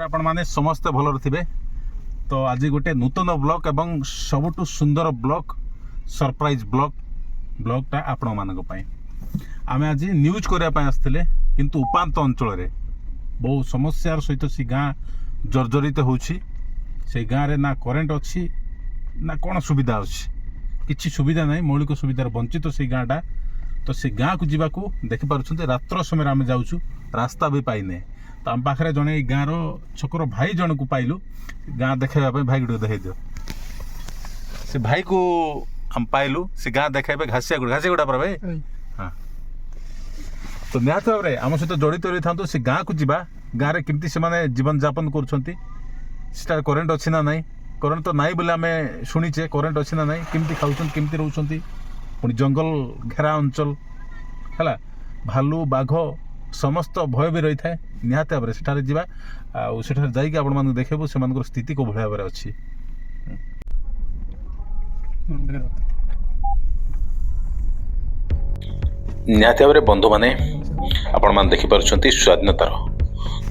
आपण माने समस्त भलर थिबे। तो आज गोटे नूतन ब्लॉग एवं सबुठु सुंदर ब्लॉग सरप्राइज ब्लॉगटा आपण मानक पई आमे आज न्यूज करिया पई आस्थिले किंतु उपांत अंचल रे बहु समस्यार सहित से गाँ जर्जरित होउछि। से गाँ रे ना करेंट अच्छी ना कौन सुविधा अच्छी किसी सुविधा नहीं मौलिक सुविधार वंचित से गाँटा। तो से गाँ को जीवा को देखि पारुछन्ते रात्र समय आम जाऊँ रास्ता भी पाइने। तो आम पाखे जड़े गाँव छकर भाई जन को पाइलु गाँ देखा भाई को देखे दियो से भाई को हम पाइलु से गाँ देखा घासिया गुड़ा पर भाई हाँ। तो निहत भाव में आम सहित जड़ित रही था से गाँ को जीवा गाँव में केमती से जीवन यापन कर करेन्ट अच्छी ना नाई करेन्ट तो नाई बोले आम शुणीचे करेन्ट अच्छी ना नाई केमती खाऊँ केमती रोचे पुणी जंगल घेरा अंचल है भालू बाघ समस्त भय भी रही है। निहाती भाव में सेठारे जीवा सेठारे जाइए आपण मानक देखबो से मानकर स्थिति को भलिया भाव अच्छी। निहाती भाव में बंधु माने आपण मान देखि पारुछंती स्वाधीनतार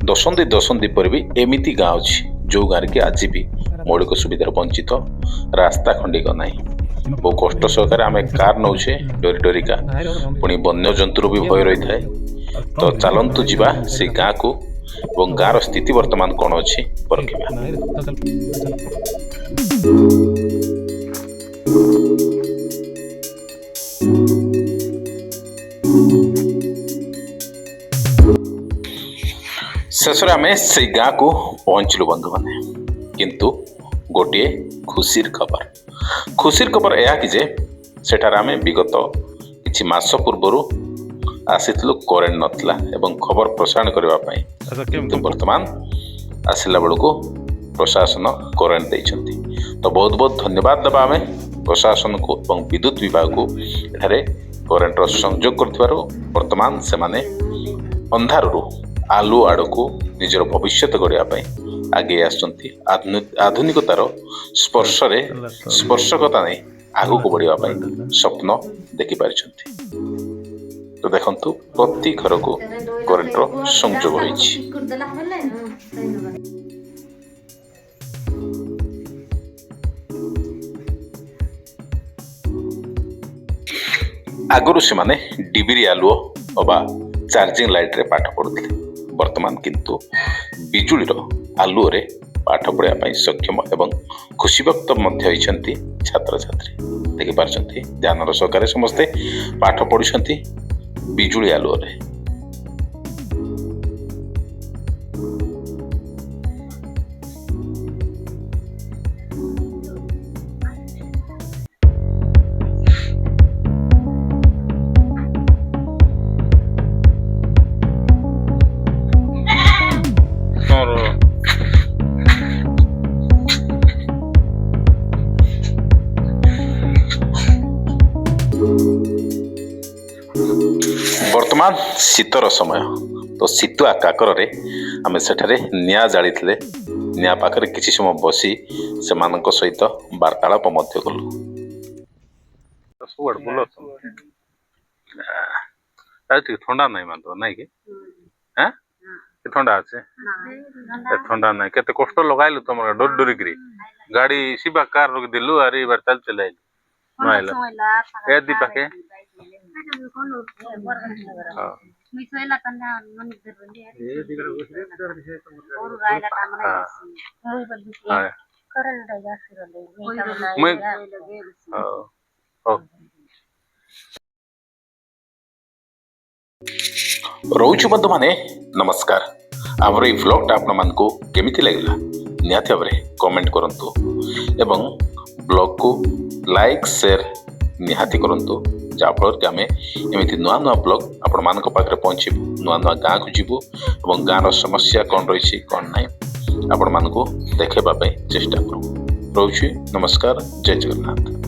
दशंधी पर भी एमिति गाँव अछि जो गाँव के आज भी मौलिक सुविधार वंचित रास्ता खंडिक नाही। बहु कष्ट सहकार आम कार नौचे डरी डरिका पुणी वन्य जंतुर भी भय रही है। तो चलतु जीवा से गाँ को और गाँव स्थिति वर्तमान कौन अच्छी परखिबा। शेष आम से गाँ को पहुँचलु बंधु माने किंतु गोटे खुशीर खबर यह कि सेठार आम विगत किछि मास पूर्वर आसीथिलु करेन्ट नथिला एवं खबर प्रसारण करने किंतु वर्तमान आसिला बेलू प्रशासन करेन्ट देइछंती। तो बहुत बहुत धन्यवाद देबा आम प्रशासन को एवं विद्युत विभाग को एठारे करेन्टर संयोग करथिबारु वर्तमान से माने अंधारु आलु आड़ को निजर भविष्य गढ़ा आगे आसुंती आधुनिकतार स्पर्शकता नहीं आगु को बढ़िया स्वप्न देखि पारिछंती। तो देखंतु प्रति घर को करेन्टर संयोग होइछि। आगुरु से माने डिबिरी आलुओ अबा चार्जिंग लाइट रे पाठ पढ़ुथिले वर्तमान किंतु बिजुलीर आलुओ रे पाठ पढ़ा सक्षम एवं खुशी व्यक्त होती छात्र छात्री देखि पारछंती ध्यान सहकारे समस्ते पाठ पढ़ुछंती बिजुली आलुओ रे। वर्तमान शीतर समय तो शीतुआ काकर रे आमे सेठारे निया जाली थिले निया पाखरे किछि समय बसी से मानक सहित वार्तालाप मध्य कलु। सुवड़ बुलो तो ठंडा नहीं मान तो नहीं कि हैं कि ठंडा আছে ठंडा नहीं केते कष्ट लगाइलु तुम डर डरी करी गाड़ी सिबा कार रोक दिलु अरे बार चल चलाइलु नाइला ए दी पाके हां मिसोइला तन्ना मन दरबंदी ए दिगरा और गायला तामना मुई बल्ली करन दया सिरले मैं हां रोच बंधु माने नमस्कार। आमर ये ब्लॉगटा आपण मानकु केमिति लागला निहाती भाव में कमेंट करंतु एवं ब्लॉग को लाइक शेयर निहाती करंतु जाफल कि आमे एमिति नुआ नुआ ब्लॉग आपण मानक पाखरे पहुंचीबु नुआ नुआ गाँ को जीवु एवं गाँव समस्या कौन रही कौन ना आपण मानकु देखेबा चेष्टा करू। रोची नमस्कार जय जगन्नाथ।